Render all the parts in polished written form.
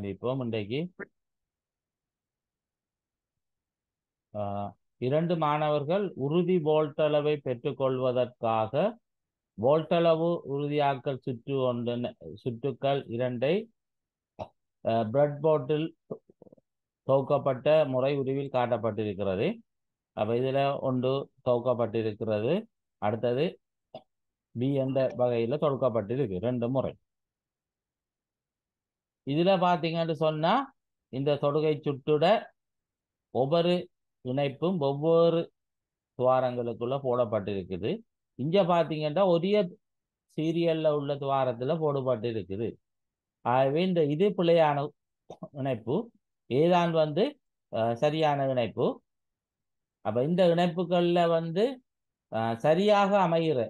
ஆரம்பிப்போம். இன்றைக்கு இரண்டு மாணவர்கள் உறுதி வோல்ட்டளவை பெற்றுக்கொள்வதற்காக வோல்ட்டளவு உறுதியாக்கல் சுற்றுக்கள் இரண்டை பிரெட் போர்டில் தொகுக்கப்பட்ட முறை உருவில் காட்டப்பட்டிருக்கிறது. அப்ப இதுல ஒன்று தொகுக்கப்பட்டிருக்கிறது, அடுத்தது பி என்ற வகையில தொகுக்கப்பட்டிருக்கு, ரெண்டு முறை. இதுல பாத்தீங்கன்னு சொன்னா இந்த தொடுகை சுட்டுட ஒவ்வொரு இணைப்பும் ஒவ்வொரு துவாரங்களுக்குள்ள போடப்பட்டிருக்குது. இங்க பாத்தீங்கன்னா ஒரே சீரியல்ல உள்ள துவாரத்துல போடப்பட்டு இருக்குது. ஆகவே இந்த இது பிழையான இணைப்பு, ஏதான் வந்து சரியான இணைப்பு. அப்ப இந்த இணைப்புகள்ல வந்து சரியாக அமைகிற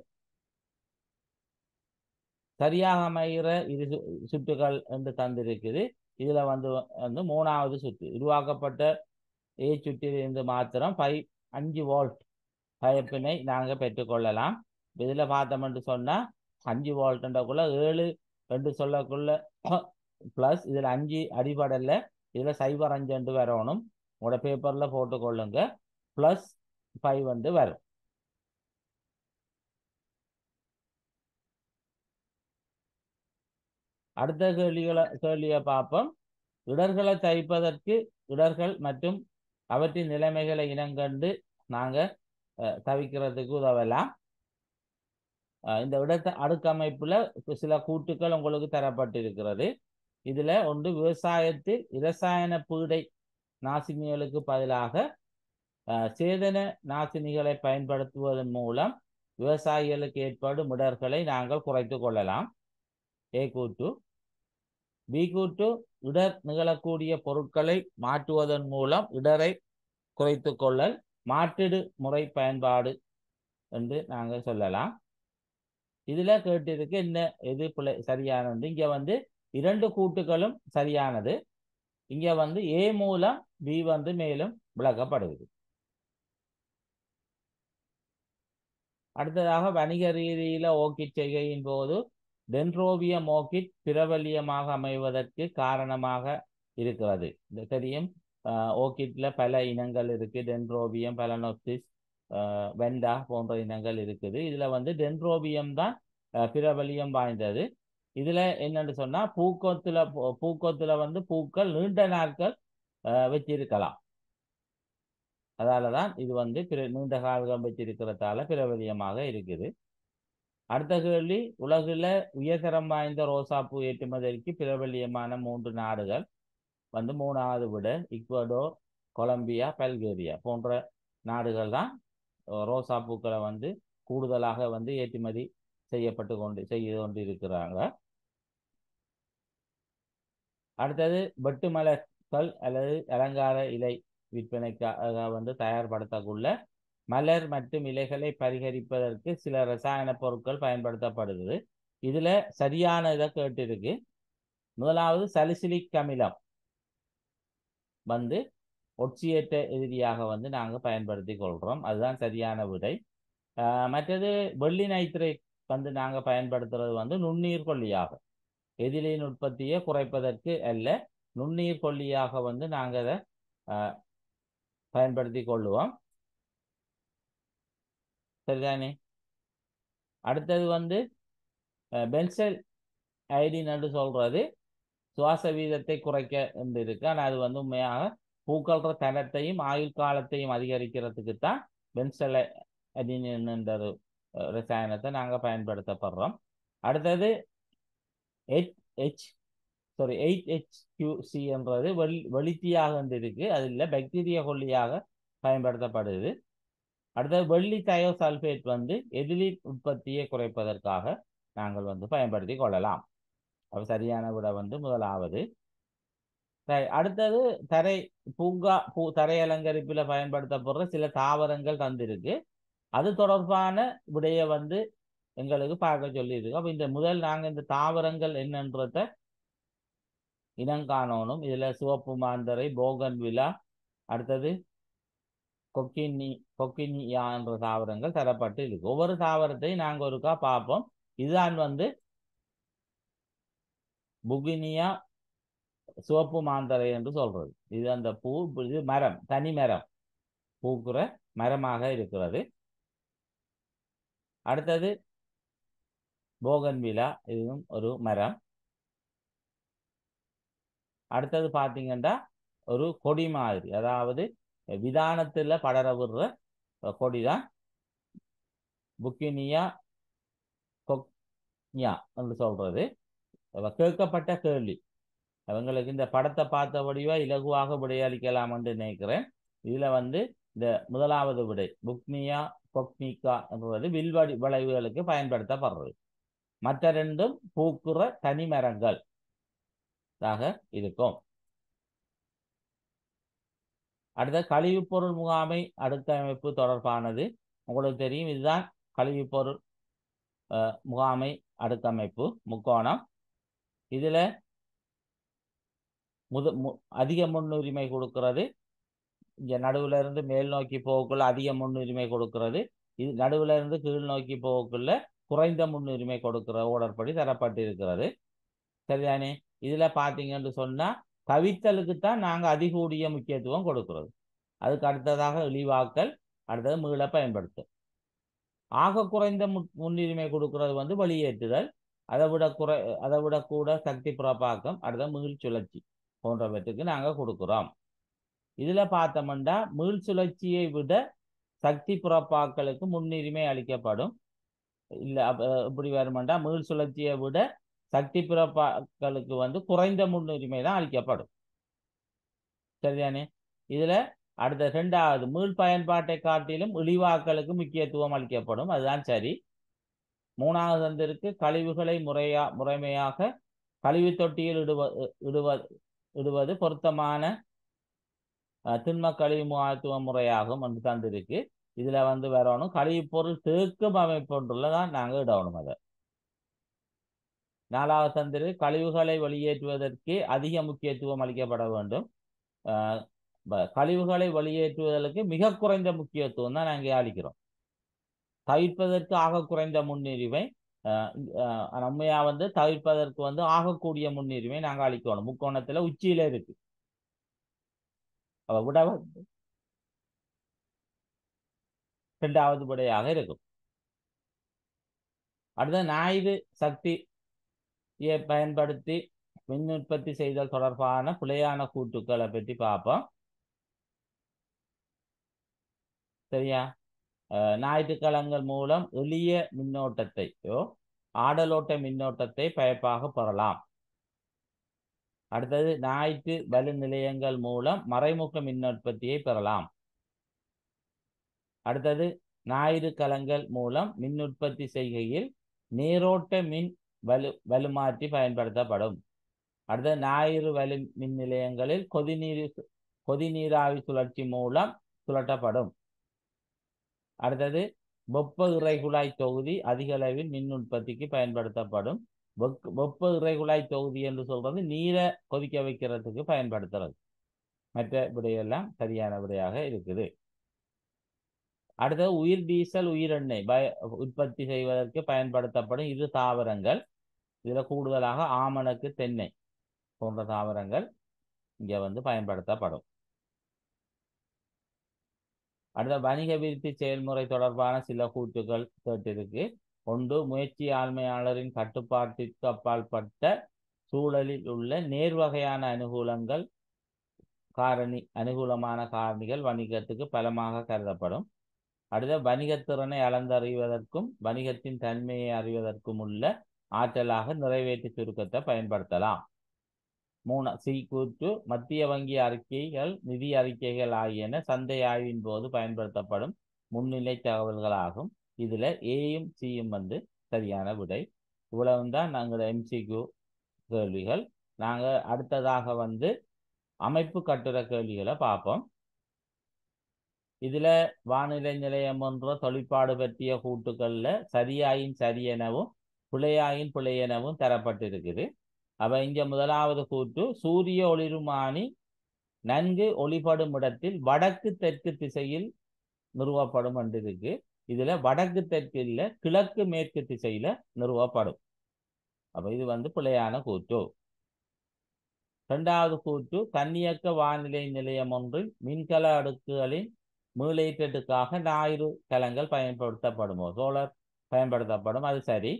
இரு சுற்றுகள் என்று தந்திருக்குது. இதுல வந்து மூணாவது சுற்று உருவாக்கப்பட்ட சுற்றிலிருந்து மாத்திரம் 5 வோல்ட் பயப்பினை நாங்க பெற்றுக்கொள்ளலாம். இதுல பார்த்தோம்னு சொன்னா 5 வோல்ட்ன்றக்குள்ள 7 என்று சொல்லக்குள்ள பிளஸ் இதுல 5 அடிப்படையில் இதுல 0.5 வரணும். உங்களோட பேப்பர்ல போட்டுக்கொள்ளுங்க. பிளஸ் 5 வந்து வரும். அடுத்த கேள்வியை பார்ப்போம். இடர்களை தவிர்ப்பதற்கு இடர்கள் மற்றும் அவற்றின் நிலைமைகளை இனங்கண்டு நாங்க தவிக்கிறதுக்கு உதவலாம். இந்த அடுக்கமைப்புல சில கூட்டுக்கள் உங்களுக்கு தரப்பட்டிருக்கிறது. இதுல ஒன்று விவசாயத்தில் இரசாயன பீடை நாசினிகளுக்கு பதிலாக சேதன நாசினிகளை பயன்படுத்துவதன் மூலம் விவசாயிகளுக்கு ஏற்படும் இடர்களை நாங்கள் குறைத்து கொள்ளலாம். ஏ கூட்டு. பி கூட்டு, இடர் நிகழக்கூடிய பொருட்களை மாற்றுவதன் மூலம் இடரை குறைத்து கொள்ளல் மாற்றிடு முறை பயன்பாடு என்று நாங்கள் சொல்லலாம். இதுல கேட்டிருக்கு என்ன எது சரியானது. இங்க வந்து இரண்டு கூட்டுகளும் சரியானது. இங்க வந்து ஏ மூலம் பி வந்து மேலும் விளக்கப்படுகிறது. அடுத்ததாக வணிக ரீதியில ஓக்கிட் செய்கையின் போது டென்ட்ரோபியம் ஓக்கிட் பிரபல்யமாக அமைவதற்கு காரணமாக இருக்கிறது. இந்த தெரியும், ஓக்கிட்ல பல இனங்கள் இருக்கு. டென்ட்ரோபியம், பலனோப்சிஸ், வெண்டா போன்ற இனங்கள் இருக்குது. இதுல வந்து டென்ட்ரோபியம் தான் பிரபல்யம் வாய்ந்தது. இதுல என்னன்னு சொன்னா பூக்கொத்துல வந்து பூக்கள் நீண்ட நாட்கள் வச்சிருக்கலாம். அதாலதான் இது வந்து நீண்ட காலம் வச்சிருக்கிறதால பிரபல்யமாக இருக்குது. அடுத்த கேள்வி, உலகில உயர்தரம் வாய்ந்த ரோசாப்பூ ஏற்றுமதிக்கு பிரபல்யமான 3 நாடுகள் வந்து 3வது விட ஈக்வடோர், கொலம்பியா, பல்கேரியா போன்ற நாடுகள் தான் ரோசா பூக்களை வந்து கூடுதலாக வந்து ஏற்றுமதி செய்து கொண்டிருக்கிறாங்க. அடுத்தது வெட்டு மலர்கள் அல்லது அலங்கார இலை விற்பனைக்காக வந்து தயார்படுத்தக்குள்ள மலர் மற்றும் இலைகளை பரிகரிப்பதற்கு சில ரசாயன பொருட்கள் பயன்படுத்தப்படுகிறது. இதுல சரியான இதை கேட்டிருக்கு. முதலாவது சலிசிலிக் அமிலம் வந்து ஒட்சியேற்ற எதிரியாக வந்து நாங்க பயன்படுத்தி கொள்றோம். அதுதான் சரியான விடை. மற்றது வெள்ளி நைட்ரேட் வந்து நாங்க பயன்படுத்துறது வந்து நுண்ணீர் கொல்லியாக, எதிரியின் உற்பத்தியை குறைப்பதற்கு அல்ல, நுண்ணீர் கொல்லியாக வந்து நாங்க அதை பயன்படுத்தி கொள்ளுவோம். சரிதானே? அடுத்தது வந்து பென்சைல் ஐடின் என்று சொல்றது சுவாச வீதத்தை குறைக்க என்று இருக்கு. ஆனால் அது வந்து உண்மையாக பூக்கள தரத்தையும் ஆயுள் காலத்தையும் அதிகரிக்கிறதுக்கு தான் பென்சைல் ஐடின் என்ற ரசாயனத்தை நாங்க பயன்படுத்தப்படுறோம். அடுத்தது 8HQC என்றது வெளித்தியாக இருக்கு. அது இல்லை, பாக்டீரியா கொல்லியாக பயன்படுத்தப்படுது. அடுத்தது வெள்ளி தயோசல்பேட் வந்து எதிரின் உற்பத்தியை குறைப்பதற்காக நாங்கள் வந்து பயன்படுத்தி கொள்ளலாம். அது சரியான விட வந்து முதலாவது. அடுத்தது தரை அலங்கரிப்பில் பயன்படுத்தப்படுற சில தாவரங்கள் தந்திருக்கு. அது தொடர்பான விடைய வந்து எங்களுக்கு பார்க்க சொல்லியிருக்கு. அப்ப இந்த நாங்க இந்த தாவரங்கள் என்னன்றத இனங்காணணும். இதுல சிவப்பு மாந்தரை, போகன் விழா, அடுத்தது கொக்கினியா என்ற தாவரங்கள் தரப்பட்டு இருக்கு. ஒவ்வொரு தாவரத்தையும் நாங்க ஒருக்கா பார்ப்போம். இதுதான் வந்து புகினியா சிவப்பு மாந்தரை என்று சொல்றது. இது அந்த பூ, இது மரம், தனி மரம், பூக்குற மரமாக இருக்கிறது. அடுத்தது போகன்விலா, இதுவும் ஒரு மரம். அடுத்தது பார்த்தீங்கன்னா ஒரு கொடி மாதிரி, அதாவது விதானத்துல படர விடுற கொடிதான் புக்கினியா கொக்ஞா என்று சொல்றது. கேட்கப்பட்ட கேள்வி, அவங்களுக்கு இந்த படத்தை பார்த்தபடியா இலகுவாக விடையளிக்கலாம் என்று நினைக்கிறேன். இதுல வந்து இந்த முதலாவது விடை புக்னியா கொக்னிகா என்பது வில்வடி விளைவுகளுக்கு பயன்படுத்தப்படுறது. மற்ற ரெண்டும் பூக்குற தனிமரங்கள் இருக்கும். அடுத்த கழிவுப்பொருள் முகாமை அடுக்கமைப்பு தொடர்பானது. உங்களுக்கு தெரியும், இதுதான் கழிவுப்பொருள் முகாமை அடுக்கமைப்பு முக்கோணம். இதுல அதிக முன்னுரிமை கொடுக்கிறது. இங்க நடுவுல இருந்து மேல் நோக்கி போகக்குள்ள அதிக முன்னுரிமை கொடுக்கிறது. இது நடுவுல இருந்து கீழ் நோக்கி போகக்குள்ள குறைந்த முன்னுரிமை கொடுக்கிற ஓடற்படி தரப்பட்டு இருக்கிறது. சரிதானே? இதுல பாத்தீங்கன்னு சொன்னா கவித்தலுக்குத்தான் நாங்க அதிகூடிய முக்கியத்துவம் கொடுக்கிறது. அதுக்கு அடுத்ததாக இழிவாக்கல், அடுத்தது மீள பயன்படுத்தும். ஆக குறைந்த முன்னுரிமை கொடுக்கிறது வந்து வெளியேற்றுதல், அதை விட கூட சக்தி புறப்பாக்கம், அடுத்த மீள் சுழற்சி போன்றவற்றுக்கு நாங்க கொடுக்கிறோம். இதுல பார்த்தோம்னா மீள் சுழற்சியை விட சக்தி புறப்பாக்களுக்கு முன்னுரிமை அளிக்கப்படும். இல்ல இப்படி வருமெண்டா மீள் சுழற்சியை விட சக்தி புறப்பாக்களுக்கு வந்து குறைந்த முன்னுரிமை தான் அளிக்கப்படும். சரிதானே? இதுல அடுத்த இரண்டாவது மீள் பயன்பாட்டை காட்டிலும் இழிவாக்களுக்கு முக்கியத்துவம் அளிக்கப்படும். அதுதான் சரி. மூணாவது வந்திருக்கு கழிவுகளை முறைமையாக கழிவு தொட்டியில் இடுவது பொருத்தமான திண்ம கழிவு முகாத்துவ முறையாகும் என்று தந்திருக்கு. இதுல வந்து வரணும் கழிவு பொருள் தேக்கும் அமைப்புள்ளதான் நாங்க இடணும். அதை நாலாவது தந்திரு கழிவுகளை வெளியேற்றுவதற்கு அதிக முக்கியத்துவம் அளிக்கப்பட வேண்டும். கழிவுகளை வெளியேற்றுவதற்கு மிக குறைந்த முக்கியத்துவம் தான் நாங்கள் அளிக்கிறோம். தவிர்ப்பதற்கு ஆக குறைந்த முன்னுரிமை, உண்மையா வந்து தவிர்ப்பதற்கு வந்து ஆகக்கூடிய முன்னுரிமை நாங்கள் அளிக்கணும். முக்கோணத்துல உச்சியில இருக்கு. விட இரண்டாவது விடையாக இருக்கும். அடுத்த ஞாயிறு சக்தியை பயன்படுத்தி மின் உற்பத்தி செய்தல் தொடர்பான பிழையான கூட்டுக்களை பற்றி பார்ப்போம். சரியா? ஞாயிற்றுக்கிழங்கள் மூலம் எளிய மின்னோட்டத்தையோ ஆடலோட்ட மின்னோட்டத்தை பயப்பாக பெறலாம். அடுத்தது ஞாயிற்று வலு நிலையங்கள் மூலம் மறைமுக மின் உற்பத்தியை பெறலாம். அடுத்தது ஞாயிறு கலங்கள் மூலம் மின் உற்பத்தி செய்கையில் நீரோட்ட மின் வலுமாற்றி பயன்படுத்தப்படும். அடுத்த ஞாயிறு வலு மின் நிலையங்களில் கொதிநீராவி சுழற்சி மூலம் சுழற்றப்படும். அடுத்தது வெப்ப இறைகுழாய் தொகுதி அதிக அளவில் மின் உற்பத்திக்கு பயன்படுத்தப்படும். வெப்ப இறைகுழாய் தொகுதி என்று சொல்றது நீரை கொதிக்க வைக்கிறதுக்கு பயன்படுத்துறது. மற்ற விடையெல்லாம் சரியான விடையாக இருக்குது. அடுத்தது உயிர் டீசல் உயிர் எண்ணெய் உற்பத்தி செய்வதற்கு பயன்படுத்தப்படும் இரு தாவரங்கள். இதுல கூடுதலாக ஆமணக்கு தென்னை போன்ற தாவரங்கள் இங்க வந்து பயன்படுத்தப்படும். அடுத்த வணிக விருத்தி செயல்முறை தொடர்பான சில கூற்றுகள் கேட்டிருக்கு. ஒன்று, முயற்சி ஆண்மையாளரின் கட்டுப்பாட்டிற்கு அப்பாற்பட்ட சூழலில் உள்ள நேர்வகையான அனுகூலமான காரணிகள் வணிகத்துக்கு பலமாக கருதப்படும். அடுத்த வணிகத்திறனை அளந்தறிவதற்கும் வணிகத்தின் தன்மையை அறிவதற்கும் உள்ள ஆற்றலாக நிறைவேற்று சுருக்கத்தை பயன்படுத்தலாம். சி கூற்று, மத்திய வங்கி அறிக்கைகள் நிதி அறிக்கைகள் ஆகியன சந்தை ஆய்வின் போது பயன்படுத்தப்படும் முன்னிலை தகவல்களாகும். இதுல ஏயும் சியும் வந்து சரியான விடை. இவ்வளவுதான் நாங்கள் MCQ கேள்விகள். நாங்க அடுத்ததாக வந்து அமைப்பு கட்டுர கேள்விகளை பார்ப்போம். இதுல வானிலை நிலையம் என்ற தொழிற்பாடு பற்றிய கூட்டுக்கள்ல சரியாயின் சரியெனவும் பிழையாயின் பிழையெனவும் தரப்பட்டிருக்குது. அப்ப இங்க முதலாவது கூற்று, சூரிய ஒளிருமானி நன்கு ஒளிபடும் இடத்தில் வடக்கு தெற்கு திசையில் நிறுவப்படும் என்று இருக்கு. இதுல வடக்கு தெற்கு இல்ல, கிழக்கு மேற்கு திசையில நிறுவப்படும். அப்ப இது வந்து பிழையான கூற்று. இரண்டாவது கூற்று தன்னியக்க வானிலை நிலையம் ஒன்றில் மின்கல அடுக்குகளின் மீளேற்றத்துக்காக ஞாயிறு கலங்கள் பயன்படுத்தப்படுமோ? சோலார் பயன்படுத்தப்படும், அது சரி.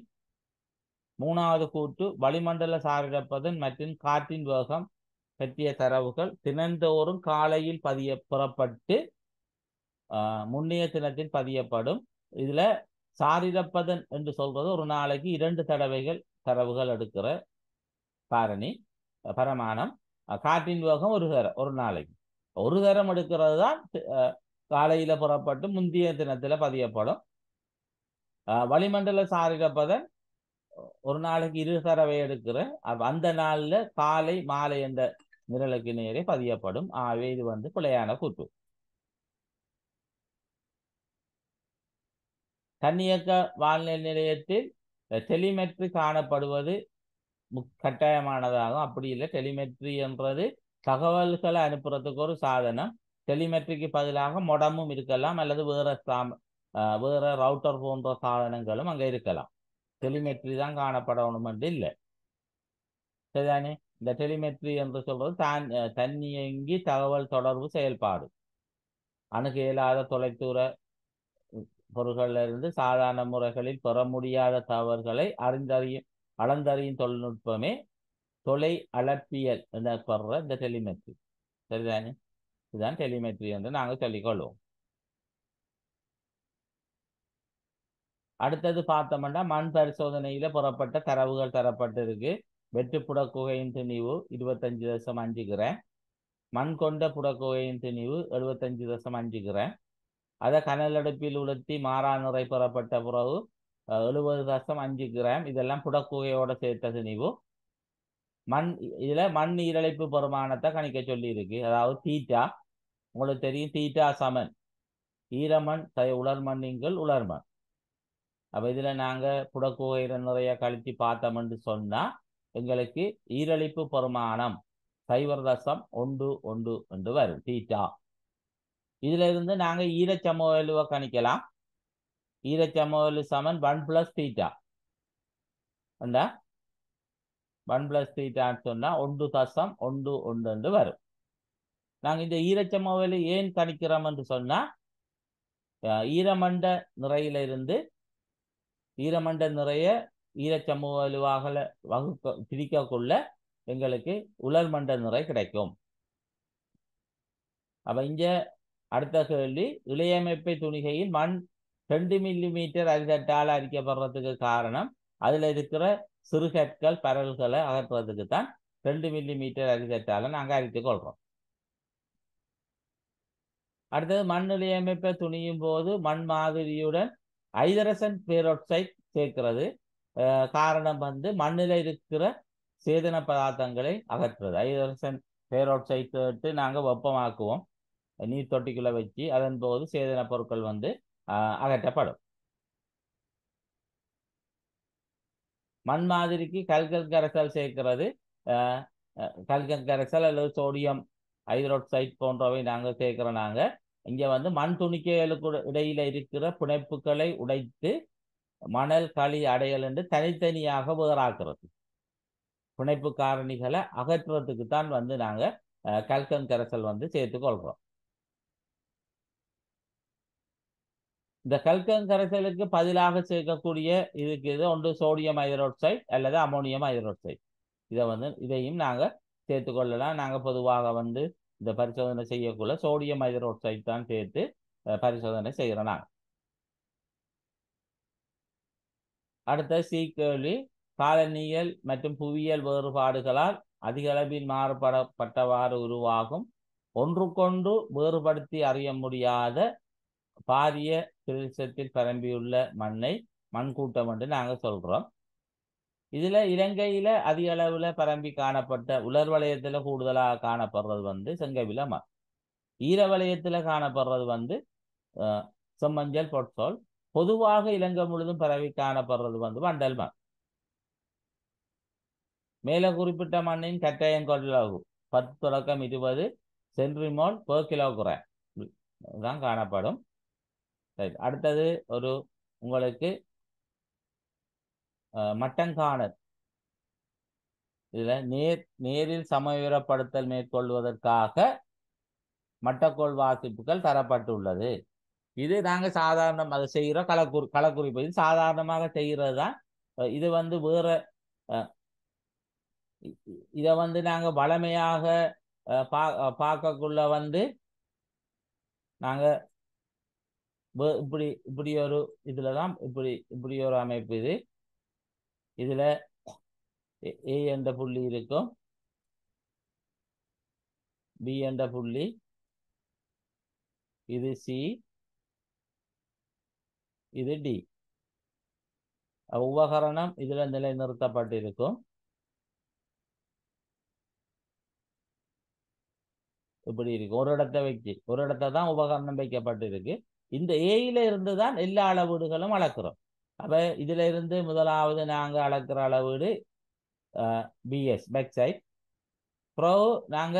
மூணாவது கூற்று வளிமண்டல சாரிழப்பதன் மற்றும் காற்றின் வேகம் பற்றிய தரவுகள் தினந்தோறும் காலையில் புறப்பட்டு முன்னைய தினத்தில் பதியப்படும். இதுல சாரிழப்பதன் என்று சொல்றது ஒரு நாளைக்கு 2 தடவைகள் தரவுகள் எடுக்கிற காரணி பரமானம். காற்றின் வேகம் ஒரு நாளைக்கு ஒரு தரம் எடுக்கிறது தான் காலையில புறப்பட்டு முந்தைய தினத்துல பதியப்படும். வளிமண்டல சாரிழப்பதன் ஒரு நாளைக்கு 2 தடவை எடுக்கிற அந்த நாள்ல காலை மாலை என்ற நிரலுக்கு நேரே பதியப்படும். ஆகவே இது பிழையான கூற்று. தன்னியக்க வானிலை நிலையத்தில் டெலிமெட்ரி காணப்படுவது கட்டாயமானதாகும். அப்படி இல்லை, டெலிமெட்ரி என்றது தகவல்களை அனுப்புறதுக்கு ஒரு சாதனம். டெலிமெட்ரிக்கு பதிலாக மொடமும் இருக்கலாம், அல்லது வேற ரவுட்டர் போன்ற சாதனங்களும் அங்க இருக்கலாம். டெலிமெட்ரி தான் காணப்படணும் என்று இல்லை, சரிதானே? இந்த டெலிமெட்ரி என்று சொல்றது தன்னியங்கி தகவல் தொடர்பு செயல்பாடு. அணுக இயலாத தொலைதூர பொருள்களில் இருந்து சாதாரண முறைகளில் பெற முடியாத தகவல்களை அளந்தறியும் தொழில்நுட்பமே தொலை அளப்பியல் எனப்படுற இந்த டெலிமெட்ரி, சரிதானே? இதுதான் டெலிமெட்ரி என்று நாங்கள் சொல்லிக்கொள்வோம். அடுத்தது பார்த்தோம்னா மண் பரிசோதனையில புறப்பட்ட தரவுகள் தரப்பட்டிருக்கு. வெற்றுப்புட குகையின் திணிவு 25.5 கிராம், மண் கொண்ட புடக்குகையின் திணிவு 75.5 கிராம். அதை கனலடுப்பில் உளுத்தி மாறா நிறை பெறப்பட்ட பிறகு 70.5 கிராம். இதெல்லாம் புடக்குகையோட சேர்த்த திணிவு. இதுல மண் ஈரழிப்பு பெருமானத்தை கணிக்க சொல்லி இருக்கு. அதாவது தீட்டா, உங்களுக்கு தெரியும், தீட்டா சமன் ஈரமண் உலர்மண்ணின்கள் உலர்மண். அப்ப இதுல நாங்க புடக்குகையில நிறைய கழிச்சு பார்த்தோம்னு சொன்னா எங்களுக்கு ஈரழிப்பு பெருமானம் 0.11 என்று வரும் தீட்டா. இதுல இருந்து நாங்க ஈரச்சமவெலுவை கணிக்கலாம். ஈரச்சமவெலு சமன் 1 + தீட்டா. 1 + தீட்டான்னு சொன்னா 1.11 என்று வரும். நாங்க இந்த ஈரச்சமவெலு ஏன் கணிக்கிறோம் என்று சொன்னா ஈரமண்ட நிறைய ஈரச்சமவெலுவாக பிரிக்கக்குள்ள எங்களுக்கு உலர்மண்ட நிறை கிடைக்கும். அப்ப இங்க அடுத்த கேள்வி, இழையமைப்பை துணிகையில் மண் 2 மில்லிமீட்டர் அரிதட்டால் அரிக்கப்படுறதுக்கு காரணம் அதுல இருக்கிற சிறுகற்கள் பரல்களை அகற்றுறதுக்கு தான் 2 மில்லிமீட்டர் அரிதட்டால நாங்க அரித்துக் கொள்றோம். அடுத்தது மண் இழையமைப்பை துணியும் போது மண் மாதிரியுடன் ஐதரசன் பேரோக்சைட் சேர்க்கிறது. காரணம் மண்ணில் இருக்கிற சேதன பதார்த்தங்களை அகற்றுறது. ஐதரசன் பேரோக்சைட் சேர்த்து நாங்கள் வெப்பமாக்குவோம் நீர் தொட்டிக்குள்ள வச்சு, அதன் போது சேதன பொருட்கள் அகற்றப்படும். மண் மாதிரிக்கு கல்கல் கரைசல் சேர்க்கிறது. கல்கல் கரைசல் அல்லது சோடியம் ஹைட்ரோக்சைட் போன்றவை நாங்கள் சேர்க்கிறோம். நாங்கள் இங்க மண் துணிக்கைகளுக்கு இடையில இருக்கிற பிணைப்புகளை உடைத்து மணல் களி அடையல் என்று தனித்தனியாக வேறாக்குறது. பிணைப்பு காரணிகளை அகற்றுறதுக்கு தான் நாங்க கல்கன் கரைசல் சேர்த்துக் கொள்றோம். இந்த கல்கன் கரைசலுக்கு பதிலாக சேர்க்கக்கூடிய இதுக்கு ஒன்று சோடியம் ஹைட்ரோக்சைட் அல்லது அமோனியம் ஹைட்ரோக்சைட். இதையும் நாங்க சேர்த்துக்கொள்ளலாம். நாங்க பொதுவாக இந்த பரிசோதனை செய்யக்குள்ள சோடியம் ஹைட்ரோக்சைட் தான் சேர்த்து பரிசோதனை செய்கிறோம். நாங்கள் அடுத்த கேள்வி, காலனியல் மற்றும் புவியியல் வேறுபாடுகளால் அதிக அளவில் மாறுபடப்பட்டவாறு உருவாகும் ஒன்றுக்கொன்று வேறுபடுத்தி அறிய முடியாத பாரிய பிரதேசத்தில் பரம்பியுள்ள மண்ணை மண்கூட்டம் என்று நாங்கள் சொல்றோம். இதுல இலங்கையில அதிக அளவுல பரம்பி காணப்பட்ட உலர் வலயத்துல கூடுதலாக காணப்படுறது செங்கவில மண். ஈர வலயத்துல காணப்படுறது செம்மஞ்சள் பொற்சோல். பொதுவாக இலங்கை முழுதும் பரவி காணப்படுறது வண்டல் மண். மேல குறிப்பிட்ட மண்ணின் கட்டாயம் கொள்ளளவு 10 தொடக்கம் 20 சென்ட்ரிமோல் per கிலோகிராம் தான் காணப்படும். அடுத்தது உங்களுக்கு மட்டங்காணல் இதுல நேரில் சமவீரப்படுத்தல் மேற்கொள்வதற்காக மட்டக்கோள் வாசிப்புகள் தரப்பட்டுள்ளது. இது நாங்க சாதாரணம் அதை செய்கிற களக்குறிப்பு. இது சாதாரணமாக செய்கிறது தான். இது வந்து வேற இதை வந்து நாங்க வளமையாக பார்க்கக்குள்ள வந்து நாங்க இப்படி இப்படி ஒரு இதுலதான் இப்படி இப்படி ஒரு அமைப்பு. இதுல ஏ என்ற புள்ளி இருக்கும், பி என்ற புள்ளி, இது சி, இது டி. உபகரணம் இதுல நிலைநிறுத்தப்பட்டிருக்கும். இப்படி இருக்கு, ஒரு இடத்தை வச்சு ஒரு இடத்தை தான் உபகரணம் வைக்கப்பட்டிருக்கு. இந்த ஏயில இருந்து தான் எல்லா அளவீடுகளும் அளக்குறோம். அப்ப இதுல இருந்து முதலாவது நாங்க அளக்குற அளவீடு பிஎஸ் பேக் சைட். அப்புறம் நாங்க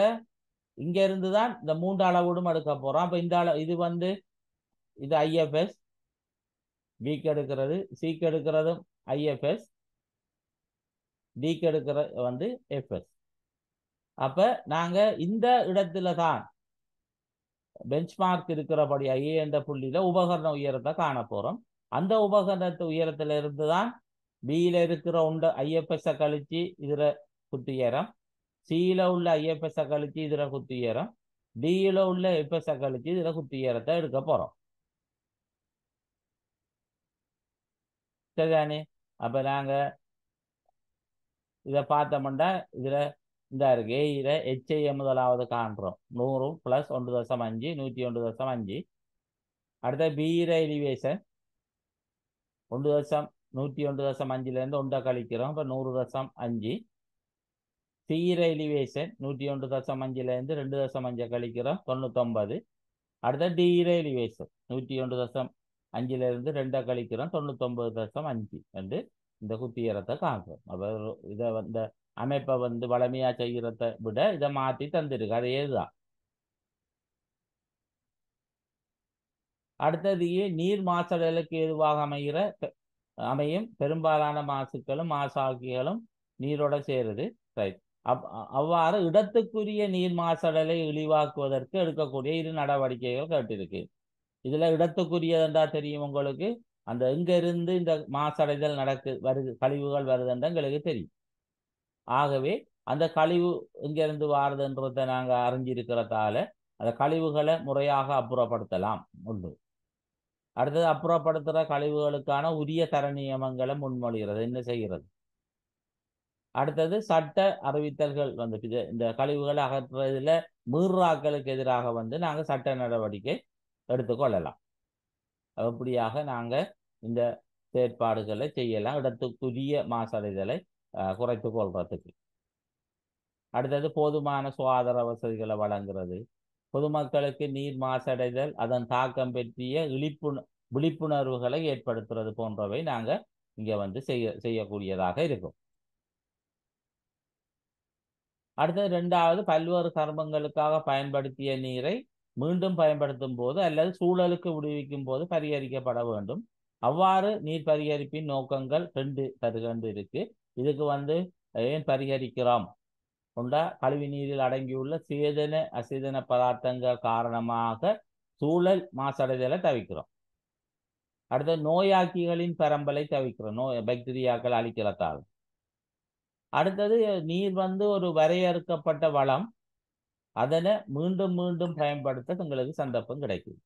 இங்க இருந்து தான் இந்த 3 அளவீடும் எடுக்க போறோம். அப்ப இந்த இது வந்து இது ஐஎஃப்எஸ், பிக்கு எடுக்கிறது, சிக்கு எடுக்கிறதும் ஐஎஃப்எஸ், டிக்கு எடுக்கிறது வந்து எஃப்எஸ். அப்ப நாங்க இந்த இடத்துல தான் பெஞ்ச்மார்க் இருக்கிறபடி ஏ என்ற புள்ளியில உபகரண உயரத்தை காண போறோம். அந்த உபகரணத்து உயரத்துல இருந்து தான் பியில இருக்கிற ஐஎஃப்எஸ் கழிச்சு இதுல குத்துயரம், சியில உள்ள ஐஎஃப்எஸ் கழிச்சு இதுல குத்துயரம், டியில உள்ள எஃப்எஸ் கழிச்சு இதுல குத்துயரத்தை எடுக்க போறோம். சரிதானே? அப்ப நாங்க இதை பார்த்தோம்னா இதுல இந்த இருக்கு ஏயில HIM முதலாவது காண்றோம் 100 + 1.5 101.5. அடுத்த பியில எலிவேஷன் 101.5 இருந்து 1 கழிக்கிறோம், இப்போ 100.5. சியில எலிவேஷன் 101.5 இருந்து 2.5 கழிக்கிறோம், 99. அடுத்த டியில எலிவேஷன் 101.5 இருந்து 2 கழிக்கிறோம், 99.5 என்று இந்த குத்தியரத்தை காண்றோம். அப்ப இதை இந்த அமைப்பை வந்து வளமையா செய்கிறத விட இதை மாற்றி தந்திருக்கு, அது ஏதுதான். அடுத்தது நீர் மாசடைதலுக்கு எதுவாக அமையும் பெரும்பாலான மாசுக்களும் மாசாக்கிகளும் நீரோட சேருது. ரைட். அவ்வாறு இடத்துக்குரிய நீர் மாசடலை இழிவாக்குவதற்கு எடுக்கக்கூடிய 2 நடவடிக்கைகள் கேட்டிருக்கு. இதுல இடத்துக்குரியதுன்றா தெரியும் உங்களுக்கு, அந்த எங்க இருந்து இந்த மாசடைதல் வருது, கழிவுகள் வருதுன்ற எங்களுக்கு தெரியும். ஆகவே அந்த கழிவு எங்க இருந்து வாருதுன்றதை நாங்க அறிஞ்சிருக்கிறதால அந்த கழிவுகளை முறையாக அப்புறப்படுத்தலாம் ஒன்று. அடுத்தது அப்புறப்படுத்துற கழிவுகளுக்கான உரிய தர நியமங்களை முன்மொழிகிறது, என்ன செய்கிறது. அடுத்தது சட்ட அறிவித்தல்கள் வந்து இந்த கழிவுகளை அகற்றுறதுல மீறாக்களுக்கு எதிராக வந்து நாங்க சட்ட நடவடிக்கை எடுத்துக்கொள்ளலாம். அப்படியாக நாங்க இந்த செயற்பாடுகளை செய்யலாம், இடத்துக்குரிய மாசடைதலை குறைத்து கொள்றதுக்கு. அடுத்தது போதுமான சுகாதார வசதிகளை வழங்குறது, பொதுமக்களுக்கு நீர் மாசடைதல் அதன் தாக்கம் பற்றிய விழிப்புணர்வுகளை ஏற்படுத்துறது போன்றவை நாங்க இங்க வந்து செய்யக்கூடியதாக இருக்கும். அடுத்தது 2வது, பல்வேறு கர்மங்களுக்காக பயன்படுத்திய நீரை மீண்டும் பயன்படுத்தும் போது அல்லது சூழலுக்கு விடுவிக்கும் போது பரிகரிக்கப்பட வேண்டும். அவ்வாறு நீர் பரிகரிப்பின் நோக்கங்கள் 2 இருக்கு. இதுக்கு வந்து ஏன் பரிகரிக்கிறோம் கொண்டா, கழிவு நீரில் அடங்கியுள்ள சேதன அசேதன பதார்த்தங்கள் காரணமாக சூழல் மாசடைதலை தவிர்க்கிறோம். அடுத்தது நோயாக்கிகளின் பரம்பலை தவிர்க்கிறோம், பாக்டீரியாக்கள் அழிக்கிறதால். அடுத்தது நீர் வந்து ஒரு வரையறுக்கப்பட்ட வளம், அதனை மீண்டும் மீண்டும் பயன்படுத்த உங்களுக்கு சந்தர்ப்பம் கிடைக்கும்.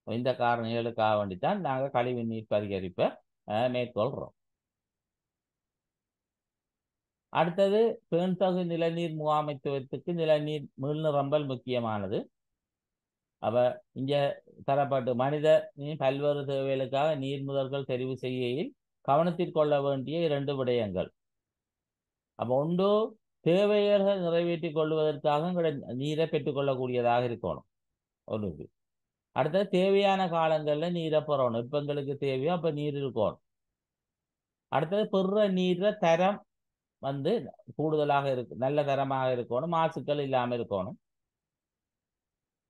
இந்த காரணிகளுக்காக வேண்டித்தான் நாங்கள் கழிவு நீர் பரிகரிப்பை மேற்கொள்கிறோம். அடுத்தது பேண்தகு நிலநீர் முகாமைத்துவத்துக்கு நிலநீர் மீள்நிரம்பல் முக்கியமானது. அப்ப இங்க தரப்பட்டு மனித பல்வேறு தேவைகளுக்காக நீர்முதல்கள் தெரிவு செய்கையில் கவனத்தில் கொள்ள வேண்டிய 2 விடயங்கள். அப்ப ஒன்று, தேவைகளை நிறைவேற்றிக் கொள்வதற்காக நீரை பெற்றுக்கொள்ளக்கூடியதாக இருக்கணும் ஒன்றுக்கு. அடுத்தது தேவையான காலங்கள்ல நீரை பெறணும், இப்ப எங்களுக்கு தேவையோ அப்ப நீர் இருக்கணும். அடுத்தது பெற நீர தரம் வந்து கூடுதலாக நல்ல தரமாக இருக்கணும், மாசுக்கள் இல்லாம இருக்கணும்.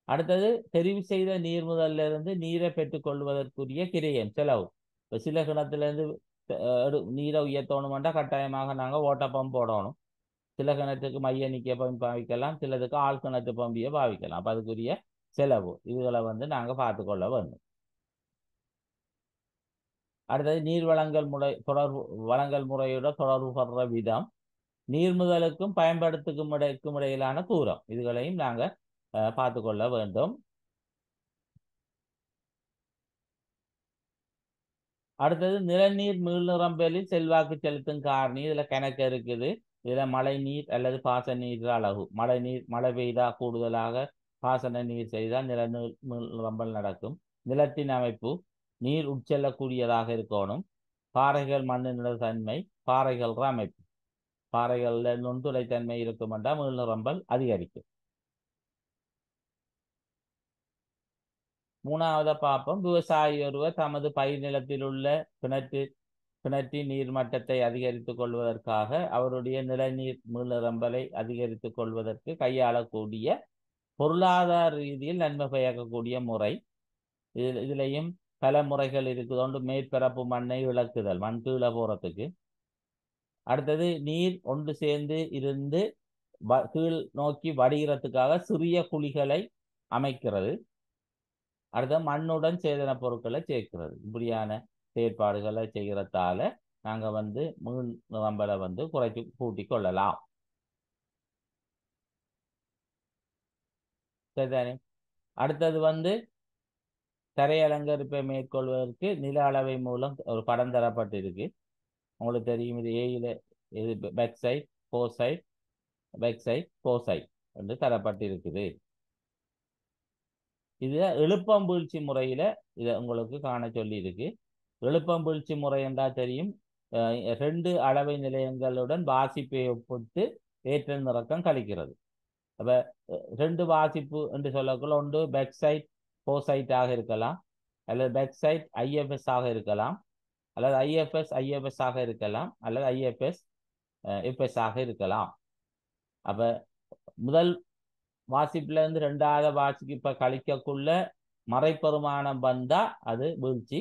அடுத்தது தெரிவு செய்த நீர் முதல்ல இருந்து நீரை பெற்றுக் கொள்வதற்குரிய கிரயம் செலவு. இப்ப சில கிணத்துல இருந்து நீரை உயர்த்தணுமெண்டா கட்டாயமாக நாங்கள் ஓட்ட பம்ப் போடணும். சில கிணற்றுக்கு மைய நிற்க பம்பு பாவிக்கலாம், சிலதுக்கு ஆள் கிணற்று பம்பியை பாவிக்கலாம். அப்போ அதுக்குரிய செலவு இதுகளை வந்து நாங்கள் பார்த்துக்கொள்ள வேண்டும். அடுத்தது நீர் வழங்கல் முறை தொடர்பு வழங்கல் முறையோட தொடர்பு படுற விதம், நீர் முதலுக்கும் பயன்படுத்துக்கும் இடையிலான தூரம், இதுகளையும் நாங்கள் பார்த்துக்கொள்ள வேண்டும். அடுத்தது நிலநீர் மீள்நிரம்பலில் செல்வாக்கு செலுத்தும் காரணி, இதுல கணக்கு இருக்குது. இதுல மழை நீர் அல்லது பாசன நீர் அளவு, மழை பெய்தா கூடுதலாக பாசன நீர் செய்தால் நிலநீர் மீள்நிரம்பல் நடக்கும். நிலத்தின் அமைப்பு, நீர் உட்செல்லக்கூடியதாக இருக்கணும். பாறைகள் மண்ணின் தன்மை, பாறைகள் அமைப்பு, பாறைகள்ல நுண்துளைத்தன்மை இருக்கும் என்றால் மீள்நிரம்பல் அதிகரிக்கும். மூணாவது பார்ப்போம், விவசாயி ஒருவர் தமது பயிர் நிலத்தில் உள்ள கிணற்றின் நீர்மட்டத்தை அதிகரித்துக் கொள்வதற்காக அவருடைய நிலநீர் மீள்நிரம்பலை அதிகரித்துக் கொள்வதற்கு கையாளக்கூடிய பொருளாதார ரீதியில் நன்மை பயக்கக்கூடிய முறை. இதுலையும் பல முறைகள் இருக்குது. ஒன்று மேற்பரப்பு மண்ணை இழக்குதல், மண் கீழே போறதுக்கு. அடுத்தது நீர் ஒன்று சேர்ந்து இருந்து கீழ் நோக்கி வடிகிறதுக்காக சிறிய குழிகளை அமைக்கிறது. அடுத்த மண்ணுடன் சேதன பொருட்களை சேர்க்கிறது. இப்படியான செயற்பாடுகளை செய்கிறதால நாங்கள் வந்து மீள் நிரம்பலை வந்து குறைச்சி கூட்டி கொள்ளலாம். சரிதானே? அடுத்தது வந்து தரை அலங்கரிப்பை மேற்கொள்வதற்கு நில அளவை மூலம் ஒரு படம் தரப்பட்டிருக்கு. உங்களுக்கு தெரியும், இது ஏயில இது back side, fore side, back side, fore side என்று தரப்பட்டிருக்குது. இது எழுப்பம் வீழ்ச்சி முறையில இதை உங்களுக்கு காண சொல்லி இருக்கு. எழுப்பம் வீழ்ச்சி முறை என்றால் தெரியும், 2 அளவை நிலையங்களுடன் வாசிப்பை ஒப்பிட்டு ஏற்றல் நிறக்கம் கழிக்கிறது. அப்ப 2 வாசிப்பு என்று சொல்லக்குள்ள ஒன்று பேக் சைட் போசைட்டாக இருக்கலாம், அல்லது பேக் சைட் ஐஎஃப்எஸ் ஆக இருக்கலாம், அல்லது ஐஎஃப்எஸ் ஆக இருக்கலாம், அல்லது ஐஎஃப்எஸ் எஃப்எஸ் ஆக இருக்கலாம். அப்ப முதல் வாசிப்புல இருந்து 2வது வாசிப்பு கழிக்கக்குள்ள மறைப்பெருமானம் வந்தா அது வீழ்ச்சி.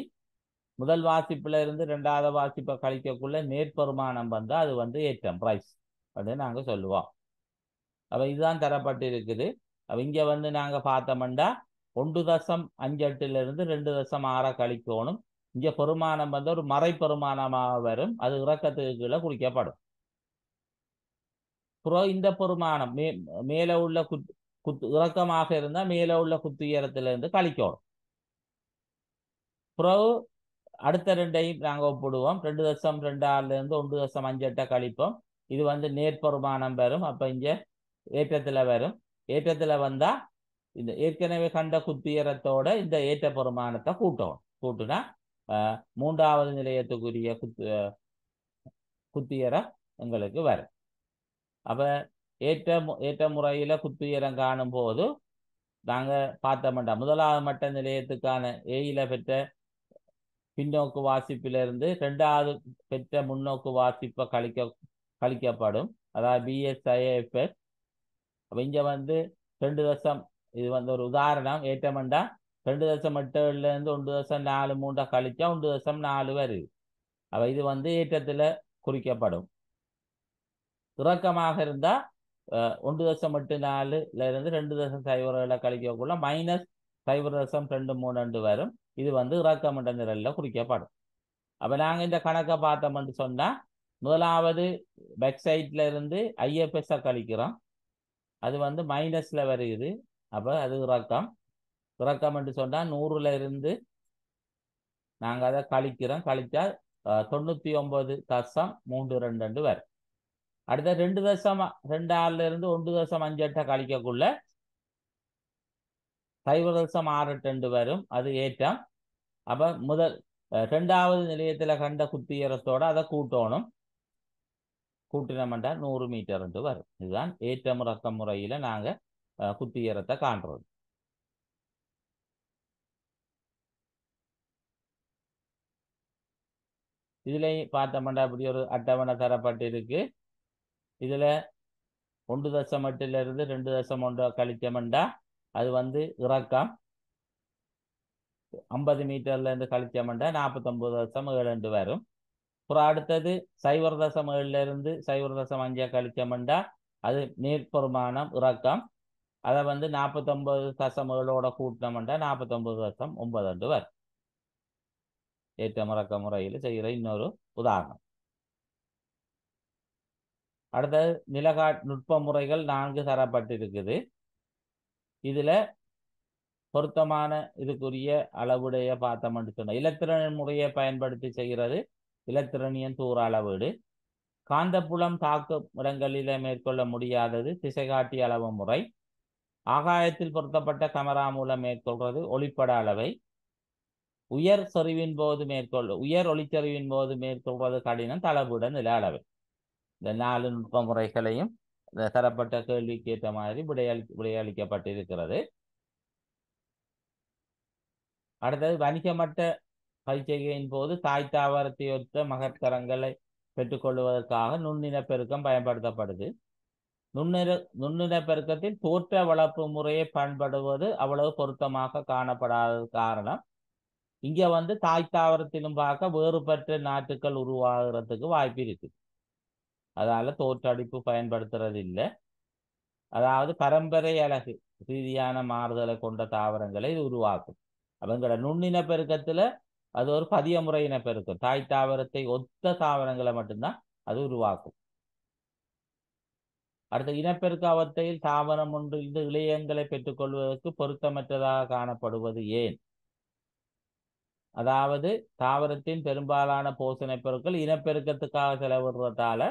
முதல் வாசிப்புல இருந்து 2வது வாசிப்பை கழிக்கக்குள்ள நேர்பெருமானம் வந்தா அது வந்து ஏற்றம், பிரைஸ் அப்படின்னு நாங்க சொல்லுவோம். அப்ப இதுதான் தரப்பட்டு இருக்குது. அப்ப இங்க வந்து நாங்க பார்த்தோம்டா 1.58 இருந்து 2.6 கழிக்கணும். இங்க பெருமானம் வந்து ஒரு மறைப்பெருமானமாக வரும், அது இறக்கத்துக்கு கீழே குறிக்கப்படும். அப்புறம் இந்த பெருமானம் மேல உள்ள இறக்கமாக இருந்தா மேல உள்ள குத்துயரத்துல இருந்து கழிக்கணும். அப்புறம் அடுத்த 2ஐயும் நாங்கள் ஒப்பிடுவோம். 2.26 இருந்து 1.58 கழிப்போம். இது வந்து நேர்பெருமானம் வரும். அப்ப இங்க ஏற்றத்துல வரும். ஏற்றத்துல வந்தா இந்த ஏற்கனவே கண்ட குத்துயரத்தோட இந்த ஏற்ற பெருமானத்தை கூட்டணும். கூட்டுனா 3வது நிலையத்துக்குரிய குத்துயரம் எங்களுக்கு வரும். அப்ப ஏற்ற முறையில குத்துயரம் காணும் போது நாங்க பார்த்தோம்டா 1வது மட்ட நிலையத்துக்கான ஏயில பெற்ற பின்னோக்கு வாசிப்பிலிருந்து 2வது பெற்ற முன்னோக்கு வாசிப்பை கழிக்கப்படும், அதாவது பிஎஸ்ஐஎஃப்எஸ். அப்ப இங்க வந்து 2 இது வந்து ஒரு உதாரணம். ஏற்றமண்டா 2.8 இருந்து 1.43 கழிச்சா 1.4 வருது. அப்ப இது வந்து ஏற்றத்துல குறிக்கப்படும். இறக்கமாக இருந்தா 1.84 இருந்து 2.0 கழிக்கக்குள்ள -0.232 வரும். இது வந்து இறக்கம் என்ற நிரல்ல குறிக்கப்படும். அப்ப நாங்க இந்த கணக்கை பார்த்தோம்னு சொன்னா 1வது வெப்சைட்ல இருந்து ஐஎஃப்எஸ் கழிக்கிறோம், அது வந்து மைனஸ்ல வருகிறது. அப்ப அது இறக்கம் என்று சொன்னா 100ல இருந்து நாங்க அதை கழிக்கிறோம், கழிச்சா 99.32 வரும். அடுத்த 2.2 இருந்து 1.58 கழிக்கக்குள்ள 0.62 வரும், அது ஏற்றம். அப்ப 2வது நிலையத்துல கண்ட குத்துயரத்தோட அதை கூட்டணும். கூட்டினோம்டா 100 மீட்டர் வரும். இதுதான் ஏற்றம் இறக்கம் முறையில நாங்க குத்துயரத்தை காண்றது. இதுல பார்த்தோம்டா இப்படி ஒரு அட்டவணை தரப்பட்டிருக்கு. இதுல 1.8 இருந்து 2.1 கழிச்சோம்டா அது வந்து இறக்கம். 50 மீட்டர்ல இருந்து கழிச்சோம்டா 49.72 வரும். அப்புறம் அடுத்தது 0.7 0.5 கழிச்சோம்னா அது நேர்பெருமானம் இறக்கம். அதை வந்து 49.7 கூட்டினோம்னா 49.9 வரும். ஏற்ற இறக்க முறையில் செய்கிற இன்னொரு உதாரணம். அடுத்தது நுட்ப முறைகள் 4 தரப்பட்டிருக்குது. இதுல பொருத்தமான இதுக்குரிய அளவுடைய பார்த்தோம்னு சொன்ன இலத்திரனியல் முறையை பயன்படுத்தி செய்கிறது இலத்திரனியன் தூர அளவீடு. காந்தப்புலம் தாக்கும் இடங்களிலே மேற்கொள்ள முடியாதது திசைகாட்டி அளவு முறை. ஆகாயத்தில் பொருத்தப்பட்ட கமரா மூலம் மேற்கொள்வது ஒளிப்பட அளவை. உயர் ஒளிச்செறிவின் போது மேற்கொள்வது கடினம் தளவுட நில அளவை. இந்த 4 நுட்ப முறைகளையும் தரப்பட்ட கேள்விக்கு ஏற்ற மாதிரி விடையளிக்கப்பட்டிருக்கிறது. அடுத்தது வணிகமட்ட பயிற்சியின் போது தாய் தாவரத்தை ஒத்த மகத்தரங்களை பெற்றுக்கொள்வதற்காக நுண்ணினப்பெருக்கம் பயன்படுத்தப்படுது. நுண்ணினப்பெருக்கத்தில் தோற்ற வளர்ப்பு முறையை பயன்படுவது அவ்வளவு பொருத்தமாக காணப்படாத காரணம் இங்க வந்து தாய் தாவரத்திலும் பார்க்க வேறுபட்ட நாட்டுக்கள் உருவாகிறதுக்கு வாய்ப்பு இருக்கு. அதால தோற்றடிப்பு பயன்படுத்துறது இல்லை. அதாவது பரம்பரை அழகு ரீதியான மாறுதலை கொண்ட தாவரங்களை இது உருவாக்கும். அவங்களோட நுண்ணின பெருக்கத்துல அது ஒரு பதிய முறை இனப்பெருக்கம். தாய் தாவரத்தை ஒத்த தாவரங்களை மட்டும்தான் அது உருவாக்கும். அடுத்த இனப்பெருக்க அவத்தையில் தாவரம் ஒன்று இந்த இளையங்களை பெற்றுக்கொள்வதற்கு பொருத்தமற்றதாக காணப்படுவது ஏன்? அதாவது தாவரத்தின் பெரும்பாலான போசனை பொருட்கள் இனப்பெருக்கத்துக்காக செலவிடுறதால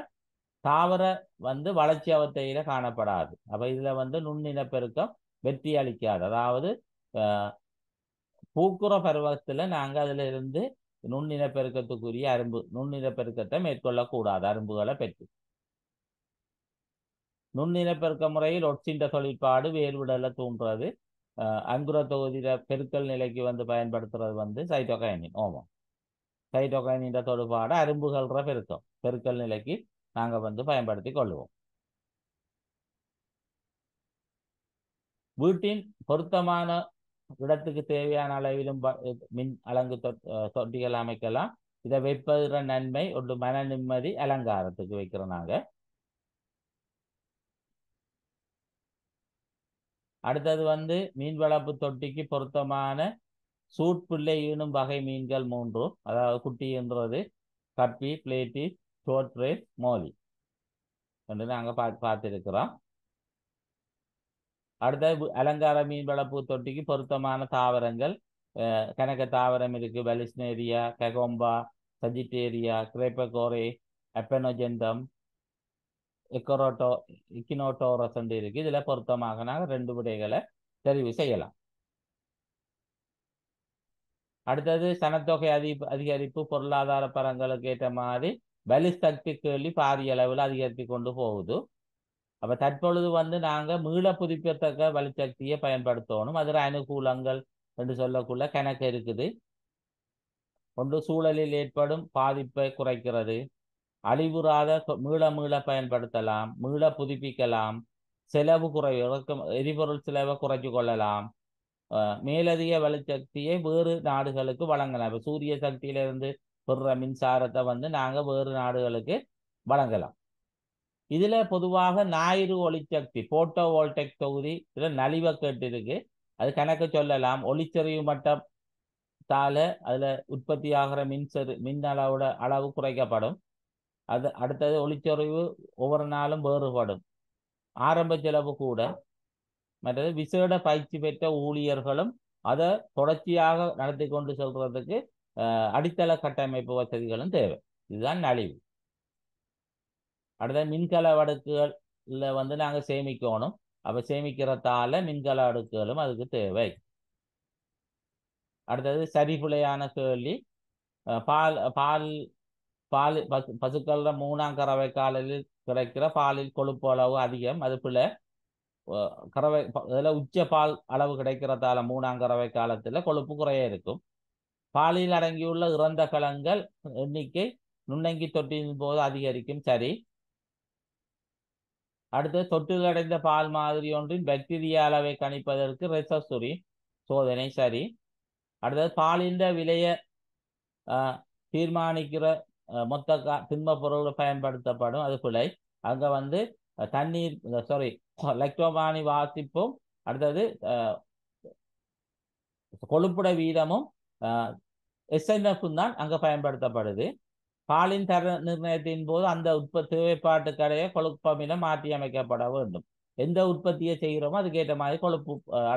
தாவர வந்து வளர்ச்சி அவத்தையில காணப்படாது. அப்ப இதுல வந்து நுண்ணினப்பெருக்கம் வெற்றி அளிக்காது. அதாவது பூக்குற பருவத்துல நாங்க அதுல இருந்து நுண்ணினப்பெருக்கத்துக்குரிய நுண்ணினப்பெருக்கத்தை மேற்கொள்ளக்கூடாது. அரும்புகளை பெற்று நுண்ணினப்பெருக்க முறையில் ஒட்சின்ற தொழிற்பாடு வேர்விடல தூண்டுறது. அங்குர தொகுதியில பெருக்கல் நிலைக்கு வந்து பயன்படுத்துறது வந்து சைட்டோகைனின். ஓமம் சைட்டோகைனின் தொடுபாடு அரும்புகள்ற பெருக்கல் நிலைக்கு நாங்க வந்து பயன்படுத்தி கொள்வோம். வீட்டின் பொருத்தமான இடத்துக்கு தேவையான அளவிலும் மின் அலங்கு தொட்டிகள் அமைக்கலாம். இதை வைப்பதுற நன்மை ஒரு மன நிம்மதி அலங்காரத்துக்கு வைக்கிறோம் நாங்க. அடுத்தது வந்து மீன் வளர்ப்பு தொட்டிக்கு பொருத்தமான சூட்பிள்ளை ஈனும் வகை மீன்கள் 3. அதாவது குட்டி என்றது கப்பி, பிளேட்டி, சோட்ரே, மோலி என்று நாங்கள் பார்த்திருக்கிறோம். அடுத்தது அலங்கார மீன் வளர்ப்பு தொட்டிக்கு பொருத்தமான தாவரங்கள் கனக தாவரம் இருக்கு. வெலிஸ்னேரியா, கெகோம்பா, சஜிட்டேரியா, கிரேப்பகோரே, அப்பெனோஜெந்தம், இக்கினோட்டோரஸ் இருக்கு. இதுல பொருத்தமாக நாங்கள் 2 விடைகளை தெரிவு செய்யலாம். அடுத்தது சனத்தொகை அதிகரிப்பு பொருளாதார பரங்களுக்கு ஏற்ற மாதிரி பலிஸ்தக்தி கேள்வி பாரிய அளவில் அதிகரித்து கொண்டு போகுது. அப்ப தற்பொழுது வந்து நாங்க மீள புதுப்பித்தக்க வலுசக்தியை பயன்படுத்தணும். அதில் அனுகூலங்கள் என்று சொல்லக்குள்ள கணக்கு இருக்குது. ஒன்று சூழலில் ஏற்படும் பாதிப்பை குறைக்கிறது. அழிவுறாத மீள பயன்படுத்தலாம், மீள புதுப்பிக்கலாம், செலவு எரிபொருள் செலவை குறைச்சு கொள்ளலாம், மேலதிக வலுசக்தியை வேறு நாடுகளுக்கு வழங்கலாம். இப்ப சூரிய சக்தியிலிருந்து பெறுற மின்சாரத்தை வந்து நாங்க வேறு நாடுகளுக்கு வழங்கலாம். இதுல பொதுவாக ஞாயிறு ஒளிசக்தி போட்டோ வோல்டெக் தொகுதி இதுல நலிவை கேட்டு இருக்கு. அது கணக்கு சொல்லலாம். ஒளிச்செறிவு மட்டத்தால அதுல உற்பத்தி ஆகிற மின் அளவு குறைக்கப்படும். அது அடுத்தது ஒளிச்செறிவு ஒவ்வொரு நாளும் வேறுபடும். ஆரம்ப செலவு கூட. மற்றது விசேட பயிற்சி பெற்ற ஊழியர்களும் அதை தொடர்ச்சியாக நடத்தி கொண்டு செல்றதுக்கு அடித்தள கட்டமைப்பு வசதிகளும் தேவை. இதுதான் நலிவு. அடுத்த மின்கல அடுக்குகள்ல வந்து நாங்க சேமிக்கணும். அப்ப சேமிக்கிறதால மின்கல அடுக்குகளும் அதுக்கு தேவை. அடுத்தது சரிபுலையான கேள்வி. பால் பால் பால் பசுக்கள 3ஆம் கறவை காலில் கிடைக்கிற பாலில் கொழுப்பு அளவு அதிகம். அது பிள்ளை கறவை அதில் உச்ச பால் அளவு கிடைக்கிறதால 3ஆம் கறவை காலத்துல கொழுப்பு குறைய இருக்கும். பாலில் அடங்கியுள்ள இறந்த கலங்கள் எண்ணிக்கை நுண்ணங்கி தொட்டியின் போது அதிகரிக்கும். சரி. அடுத்து தொட்டில் அடைந்த பால் மாதிரி ஒன்றின் பாக்டீரியா அளவை கணிப்பதற்கு ரெசசுரி சோதனை. சரி. அடுத்தது பாலின் விலையை தீர்மானிக்கிற மொத்த திண்ம பொருள் பயன்படுத்தப்படும், அது பிழை. அங்க வந்து தண்ணீர், சாரி, லெக்டோபானி வாசிப்பும், அடுத்தது கொழுப்புட வீதமும் எஸ்என்எஃப்பும் தான் அங்க பயன்படுத்தப்படுது. பாலின் தர நிர்ணயத்தின் போது அந்த தேவைப்பாட்டுக்கடைய கொழுப்பமிலம் மாற்றி அமைக்கப்பட வேண்டும். எந்த உற்பத்தியை செய்கிறோமோ அதுக்கேற்ற மாதிரி கொழுப்பு